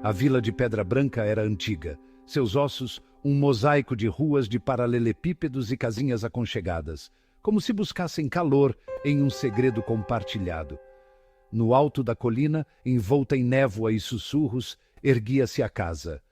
A vila de Pedra Branca era antiga, seus ossos um mosaico de ruas de paralelepípedos e casinhas aconchegadas, como se buscassem calor em um segredo compartilhado. No alto da colina, envolta em névoa e sussurros, erguia-se a casa.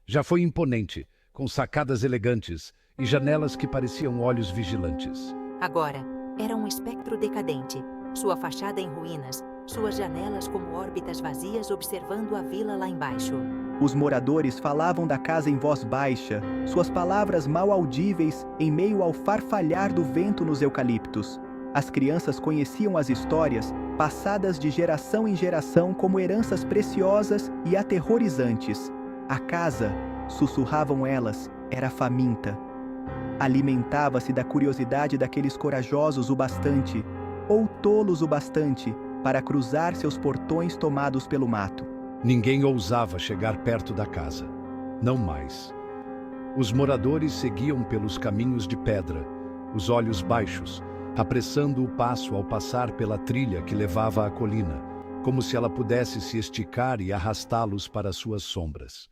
Já foi imponente, com sacadas elegantes e janelas que pareciam olhos vigilantes. Agora, era um espectro decadente, sua fachada em ruínas, suas janelas como órbitas vazias observando a vila lá embaixo. Os moradores falavam da casa em voz baixa, suas palavras mal audíveis em meio ao farfalhar do vento nos eucaliptos. As crianças conheciam as histórias, passadas de geração em geração como heranças preciosas e aterrorizantes. A casa, sussurravam elas, era faminta. Alimentava-se da curiosidade daqueles corajosos o bastante, ou tolos o bastante, para cruzar seus portões tomados pelo mato. Ninguém ousava chegar perto da casa. Não mais. Os moradores seguiam pelos caminhos de pedra, os olhos baixos, apressando o passo ao passar pela trilha que levava à colina, como se ela pudesse se esticar e arrastá-los para suas sombras.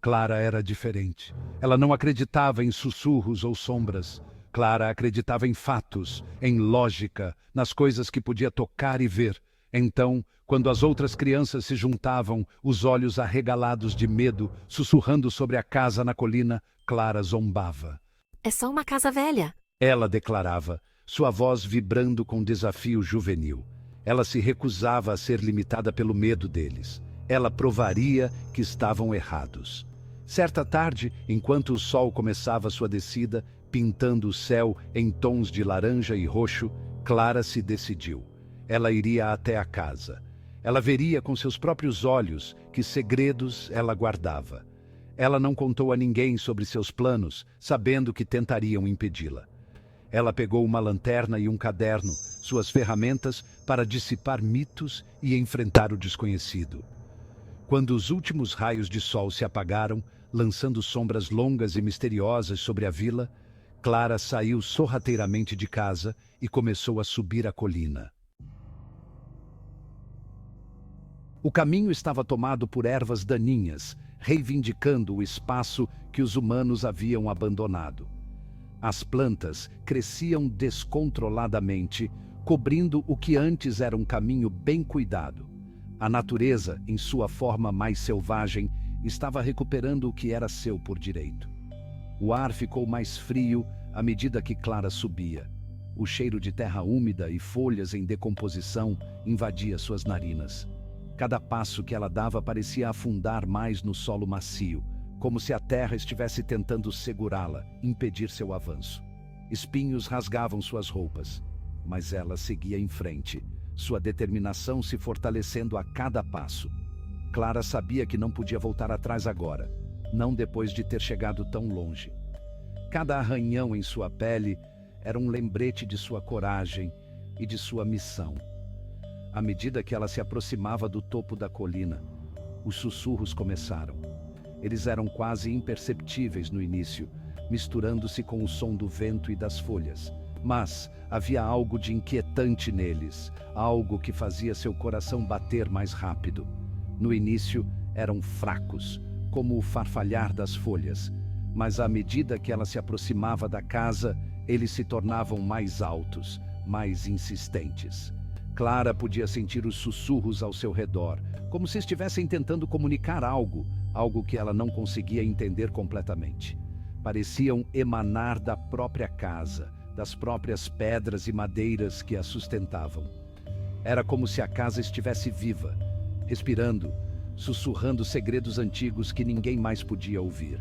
Clara era diferente. Ela não acreditava em sussurros ou sombras. Clara acreditava em fatos, em lógica, nas coisas que podia tocar e ver. Então, quando as outras crianças se juntavam, os olhos arregalados de medo, sussurrando sobre a casa na colina, Clara zombava. É só uma casa velha. Ela declarava, sua voz vibrando com desafio juvenil. Ela se recusava a ser limitada pelo medo deles. Ela provaria que estavam errados. Certa tarde, enquanto o sol começava sua descida, pintando o céu em tons de laranja e roxo, Clara se decidiu. Ela iria até a casa. Ela veria com seus próprios olhos que segredos ela guardava. Ela não contou a ninguém sobre seus planos, sabendo que tentariam impedi-la. Ela pegou uma lanterna e um caderno, suas ferramentas para dissipar mitos e enfrentar o desconhecido. Quando os últimos raios de sol se apagaram, lançando sombras longas e misteriosas sobre a vila, Clara saiu sorrateiramente de casa e começou a subir a colina. O caminho estava tomado por ervas daninhas, reivindicando o espaço que os humanos haviam abandonado. As plantas cresciam descontroladamente, cobrindo o que antes era um caminho bem cuidado. A natureza, em sua forma mais selvagem, estava recuperando o que era seu por direito. O ar ficou mais frio à medida que Clara subia. O cheiro de terra úmida e folhas em decomposição invadia suas narinas. Cada passo que ela dava parecia afundar mais no solo macio, como se a terra estivesse tentando segurá-la, impedir seu avanço. Espinhos rasgavam suas roupas, mas ela seguia em frente, sua determinação se fortalecendo a cada passo. Clara sabia que não podia voltar atrás agora, não depois de ter chegado tão longe. Cada arranhão em sua pele era um lembrete de sua coragem e de sua missão. À medida que ela se aproximava do topo da colina, os sussurros começaram. Eles eram quase imperceptíveis no início, misturando-se com o som do vento e das folhas. Mas havia algo de inquietante neles, algo que fazia seu coração bater mais rápido. No início, eram fracos, como o farfalhar das folhas, mas à medida que ela se aproximava da casa, eles se tornavam mais altos, mais insistentes. Clara podia sentir os sussurros ao seu redor, como se estivessem tentando comunicar algo, algo que ela não conseguia entender completamente. Pareciam emanar da própria casa, das próprias pedras e madeiras que a sustentavam. Era como se a casa estivesse viva, respirando, sussurrando segredos antigos que ninguém mais podia ouvir.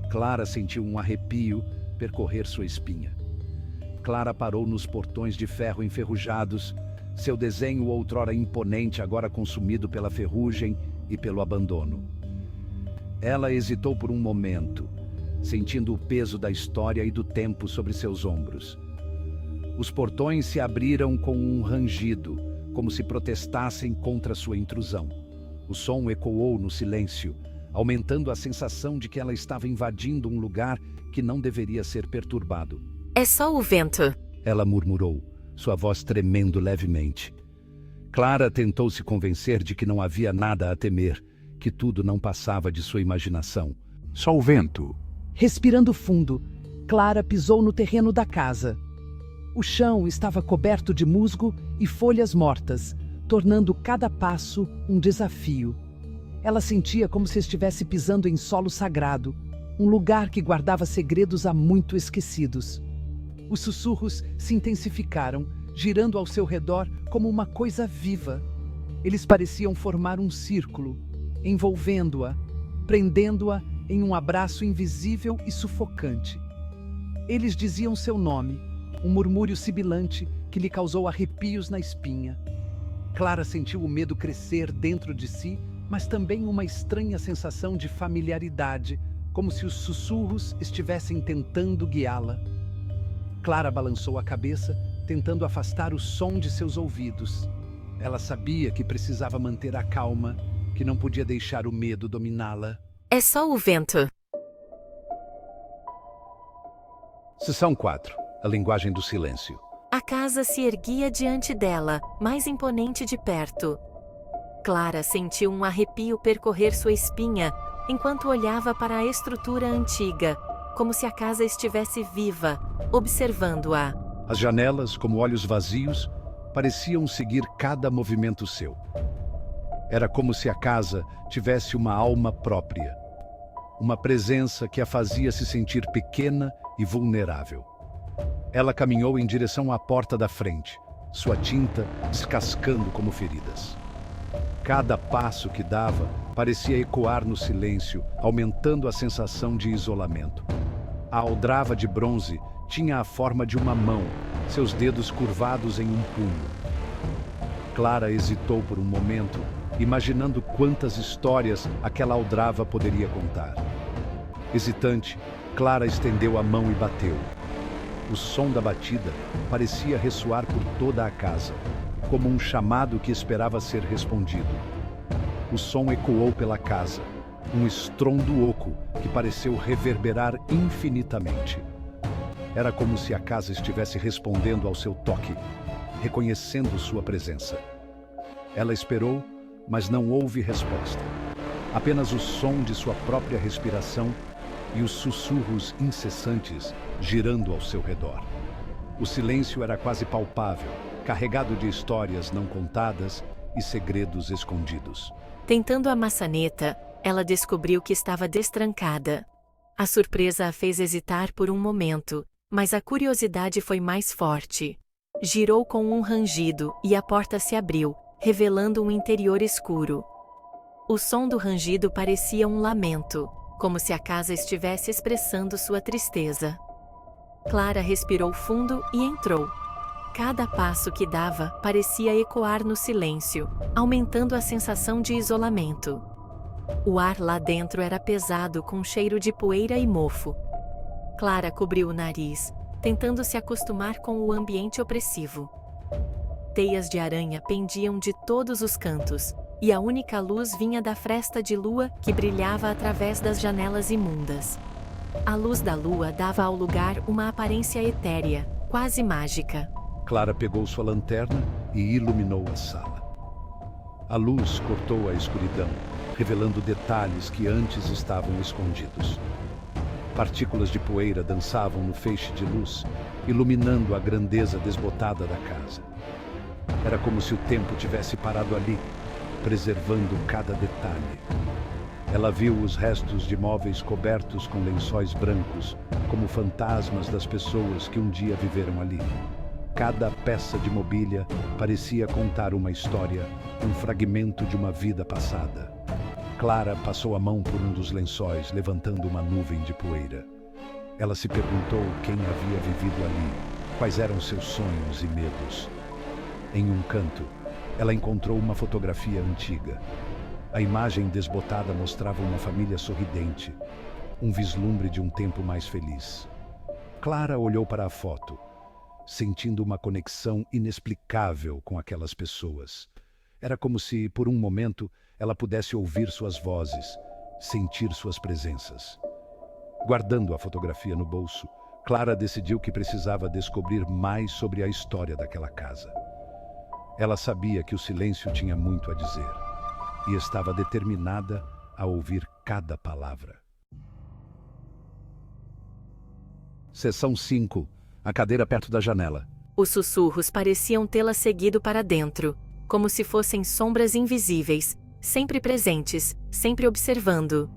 Clara sentiu um arrepio percorrer sua espinha. Clara parou nos portões de ferro enferrujados, seu desenho outrora imponente agora consumido pela ferrugem e pelo abandono. Ela hesitou por um momento, sentindo o peso da história e do tempo sobre seus ombros. Os portões se abriram com um rangido, como se protestassem contra sua intrusão. O som ecoou no silêncio, aumentando a sensação de que ela estava invadindo um lugar que não deveria ser perturbado. É só o vento. Ela murmurou, sua voz tremendo levemente. Clara tentou se convencer de que não havia nada a temer, que tudo não passava de sua imaginação. Só o vento. Respirando fundo, Clara pisou no terreno da casa. O chão estava coberto de musgo e folhas mortas, tornando cada passo um desafio. Ela sentia como se estivesse pisando em solo sagrado, um lugar que guardava segredos há muito esquecidos. Os sussurros se intensificaram, girando ao seu redor como uma coisa viva. Eles pareciam formar um círculo, envolvendo-a, prendendo-a em um abraço invisível e sufocante. Eles diziam seu nome, um murmúrio sibilante que lhe causou arrepios na espinha. Clara sentiu o medo crescer dentro de si, mas também uma estranha sensação de familiaridade, como se os sussurros estivessem tentando guiá-la. Clara balançou a cabeça, tentando afastar o som de seus ouvidos. Ela sabia que precisava manter a calma, que não podia deixar o medo dominá-la. É só o vento. Seção 4. A linguagem do silêncio. A casa se erguia diante dela, mais imponente de perto. Clara sentiu um arrepio percorrer sua espinha, enquanto olhava para a estrutura antiga, como se a casa estivesse viva, observando-a. As janelas, como olhos vazios, pareciam seguir cada movimento seu. Era como se a casa tivesse uma alma própria, uma presença que a fazia se sentir pequena e vulnerável. Ela caminhou em direção à porta da frente, sua tinta descascando como feridas. Cada passo que dava parecia ecoar no silêncio, aumentando a sensação de isolamento. A aldrava de bronze tinha a forma de uma mão, seus dedos curvados em um punho. Clara hesitou por um momento, imaginando quantas histórias aquela aldrava poderia contar. Hesitante, Clara estendeu a mão e bateu. O som da batida parecia ressoar por toda a casa, como um chamado que esperava ser respondido. O som ecoou pela casa, um estrondo oco que pareceu reverberar infinitamente. Era como se a casa estivesse respondendo ao seu toque, reconhecendo sua presença. Ela esperou, mas não houve resposta. Apenas o som de sua própria respiração e os sussurros incessantes girando ao seu redor. O silêncio era quase palpável, carregado de histórias não contadas e segredos escondidos. Tentando a maçaneta, ela descobriu que estava destrancada. A surpresa a fez hesitar por um momento, mas a curiosidade foi mais forte. Girou com um rangido e a porta se abriu, revelando um interior escuro. O som do rangido parecia um lamento, como se a casa estivesse expressando sua tristeza. Clara respirou fundo e entrou. Cada passo que dava parecia ecoar no silêncio, aumentando a sensação de isolamento. O ar lá dentro era pesado, com cheiro de poeira e mofo. Clara cobriu o nariz, tentando se acostumar com o ambiente opressivo. Teias de aranha pendiam de todos os cantos, e a única luz vinha da fresta de lua que brilhava através das janelas imundas. A luz da lua dava ao lugar uma aparência etérea, quase mágica. Clara pegou sua lanterna e iluminou a sala. A luz cortou a escuridão, revelando detalhes que antes estavam escondidos. Partículas de poeira dançavam no feixe de luz, iluminando a grandeza desbotada da casa. Era como se o tempo tivesse parado ali, preservando cada detalhe. Ela viu os restos de móveis cobertos com lençóis brancos, como fantasmas das pessoas que um dia viveram ali. Cada peça de mobília parecia contar uma história, um fragmento de uma vida passada. Clara passou a mão por um dos lençóis, levantando uma nuvem de poeira. Ela se perguntou quem havia vivido ali, quais eram seus sonhos e medos. Em um canto, ela encontrou uma fotografia antiga. A imagem desbotada mostrava uma família sorridente, um vislumbre de um tempo mais feliz. Clara olhou para a foto, sentindo uma conexão inexplicável com aquelas pessoas. Era como se, por um momento, ela pudesse ouvir suas vozes, sentir suas presenças. Guardando a fotografia no bolso, Clara decidiu que precisava descobrir mais sobre a história daquela casa. Ela sabia que o silêncio tinha muito a dizer e estava determinada a ouvir cada palavra. Seção 5. A cadeira perto da janela. Os sussurros pareciam tê-la seguido para dentro, como se fossem sombras invisíveis, sempre presentes, sempre observando.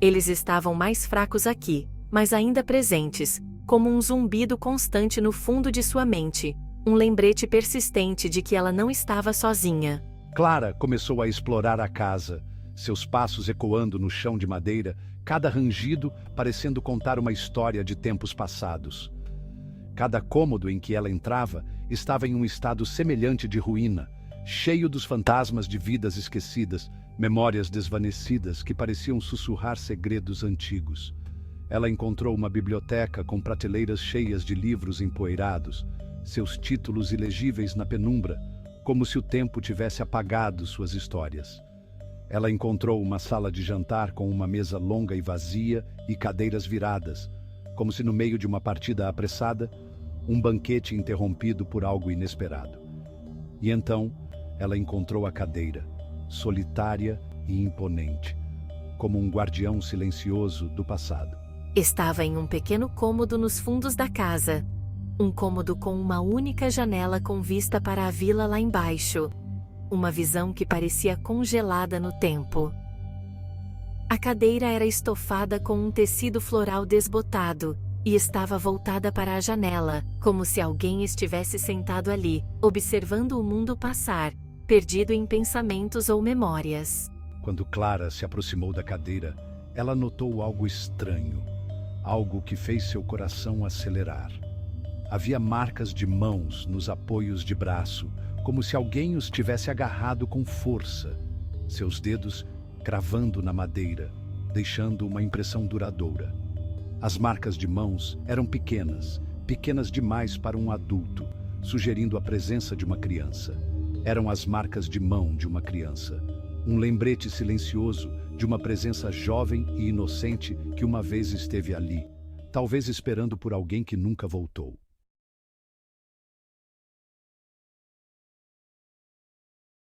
Eles estavam mais fracos aqui, mas ainda presentes, como um zumbido constante no fundo de sua mente, um lembrete persistente de que ela não estava sozinha. Clara começou a explorar a casa, seus passos ecoando no chão de madeira, cada rangido parecendo contar uma história de tempos passados. Cada cômodo em que ela entrava estava em um estado semelhante de ruína, cheio dos fantasmas de vidas esquecidas, memórias desvanecidas que pareciam sussurrar segredos antigos. Ela encontrou uma biblioteca com prateleiras cheias de livros empoeirados, seus títulos ilegíveis na penumbra, como se o tempo tivesse apagado suas histórias. Ela encontrou uma sala de jantar com uma mesa longa e vazia e cadeiras viradas, como se no meio de uma partida apressada, um banquete interrompido por algo inesperado. E então, ela encontrou a cadeira, solitária e imponente, como um guardião silencioso do passado. Estava em um pequeno cômodo nos fundos da casa. Um cômodo com uma única janela com vista para a vila lá embaixo. Uma visão que parecia congelada no tempo. A cadeira era estofada com um tecido floral desbotado e estava voltada para a janela, como se alguém estivesse sentado ali, observando o mundo passar, perdido em pensamentos ou memórias. Quando Clara se aproximou da cadeira, ela notou algo estranho, algo que fez seu coração acelerar. Havia marcas de mãos nos apoios de braço, como se alguém os tivesse agarrado com força, seus dedos cravando na madeira, deixando uma impressão duradoura. As marcas de mãos eram pequenas, pequenas demais para um adulto, sugerindo a presença de uma criança. Eram as marcas de mão de uma criança, um lembrete silencioso de uma presença jovem e inocente que uma vez esteve ali, talvez esperando por alguém que nunca voltou.